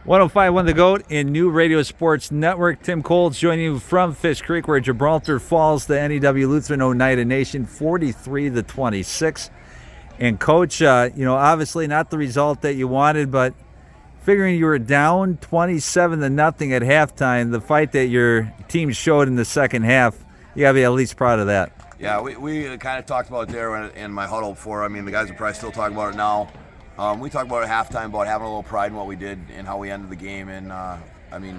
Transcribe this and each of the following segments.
105.1 The GOAT in New Radio Sports Network. Tim Coles joining you from Fish Creek, where Gibraltar falls the NEW Lutheran Oneida Nation 43-26. And Coach, obviously not the result that you wanted, but figuring you were down 27-0 at halftime, the fight that your team showed in the second half, you got to be at least proud of that. Yeah, we kind of talked about it there in my huddle before. I mean, the guys are probably still talking about it now. We talked about it at halftime about having a little pride in what we did and how we ended the game. And,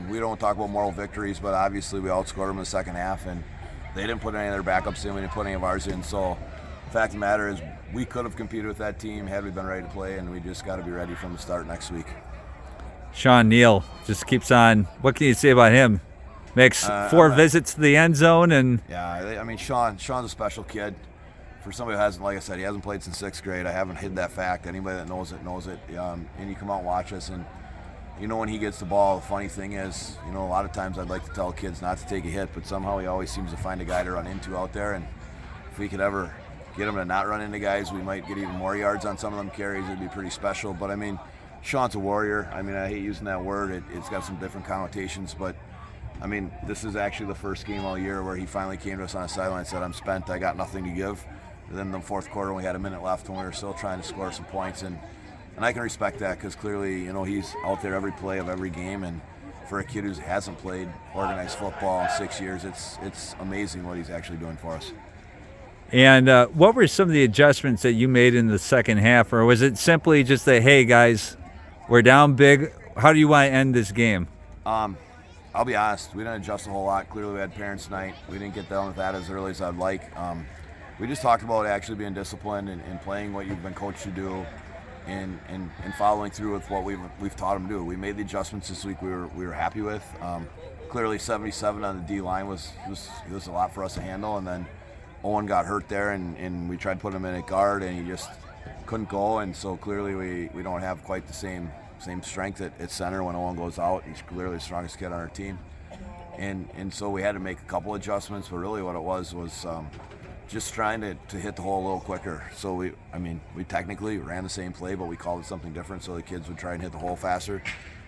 we don't talk about moral victories, but obviously we outscored them in the second half, and they didn't put any of their backups in. We didn't put any of ours in. So the fact of the matter is we could have competed with that team had we been ready to play, and we just got to be ready from the start next week. Sean Neal just keeps on. What can you say about him? Makes four visits to the end zone. Yeah, I mean, Sean's a special kid. For somebody who hasn't, like I said, he hasn't played since 6th grade. I haven't hid that fact. Anybody that knows it knows it. And you come out and watch us, and when he gets the ball, the funny thing is, a lot of times I'd like to tell kids not to take a hit, but somehow he always seems to find a guy to run into out there. And if we could ever get him to not run into guys, we might get even more yards on some of them carries. It'd be pretty special. But, Sean's a warrior. I hate using that word. It's got some different connotations, but this is actually the first game all year where he finally came to us on the sideline and said, I'm spent, I got nothing to give. And then in the fourth quarter, we had a minute left when we were still trying to score some points. And I can respect that because clearly, he's out there every play of every game. And for a kid who hasn't played organized football in 6 years, it's amazing what he's actually doing for us. And what were some of the adjustments that you made in the second half? Or was it simply just that, hey, guys, we're down big. How do you want to end this game? I'll be honest, we didn't adjust a whole lot. Clearly we had parents tonight. We didn't get done with that as early as I'd like. We just talked about actually being disciplined and playing what you've been coached to do and following through with what we've taught them to do. We made the adjustments this week we were happy with. Clearly 77 on the D-line was a lot for us to handle, and then Owen got hurt there and we tried to put him in at guard and he just couldn't go, and so clearly we don't have quite the same strength at center when Owen goes out. He's clearly the strongest kid on our team. And so we had to make a couple adjustments, but really what it was just trying to hit the hole a little quicker. So we technically ran the same play, but we called it something different so the kids would try and hit the hole faster.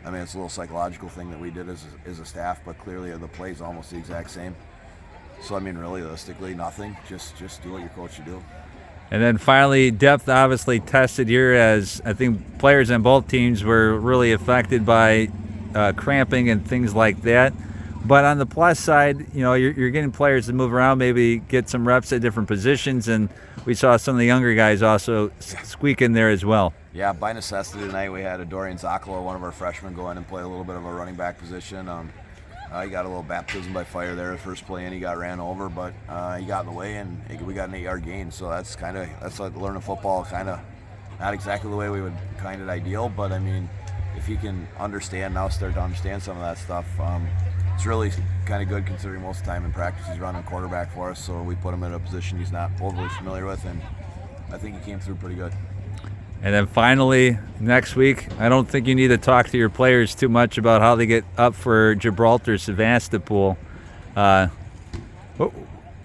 It's a little psychological thing that we did as a staff, but clearly the play's almost the exact same. So realistically, nothing. Just do what you're coached to do. And then finally, depth obviously tested here, as I think players on both teams were really affected by cramping and things like that. But on the plus side, you're getting players to move around, maybe get some reps at different positions, and we saw some of the younger guys also squeak in there as well. Yeah, by necessity tonight we had a Dorian Zoccolo, one of our freshmen, go in and play a little bit of a running back position. He got a little baptism by fire there the first play, and he got ran over, but he got in the way, and we got an 8-yard gain. So that's like learning football, kind of not exactly the way we would kind of ideal, but if he can start to understand some of that stuff, it's really kind of good considering most of the time in practice he's running quarterback for us. So we put him in a position he's not overly familiar with, and I think he came through pretty good. And then finally, next week, I don't think you need to talk to your players too much about how they get up for Gibraltar Sevastopol.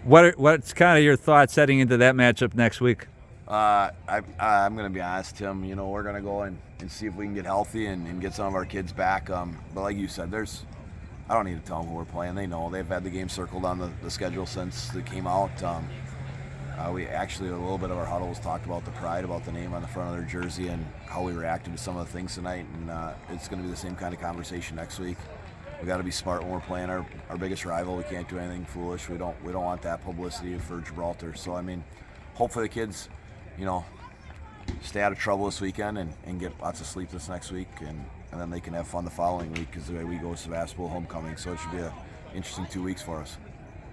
What's kind of your thoughts heading into that matchup next week? I'm going to be honest, Tim. We're going to go and see if we can get healthy and get some of our kids back. But like you said, I don't need to tell them who we're playing. They know. They've had the game circled on the schedule since it came out. We actually, a little bit of our huddle was talked about the pride, about the name on the front of their jersey and how we reacted to some of the things tonight. And it's going to be the same kind of conversation next week. We got to be smart when we're playing our biggest rival. We can't do anything foolish. We don't want that publicity for Gibraltar. So, hopefully the kids, stay out of trouble this weekend and get lots of sleep this next week. And then they can have fun the following week because the way we go to Sevastopol homecoming. So it should be an interesting 2 weeks for us.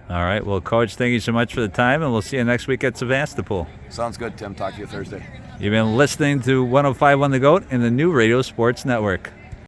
All right. Well, Coach, thank you so much for the time, and we'll see you next week at Sevastopol. Sounds good, Tim. Talk to you Thursday. You've been listening to 105.1 The GOAT in the New Radio Sports Network.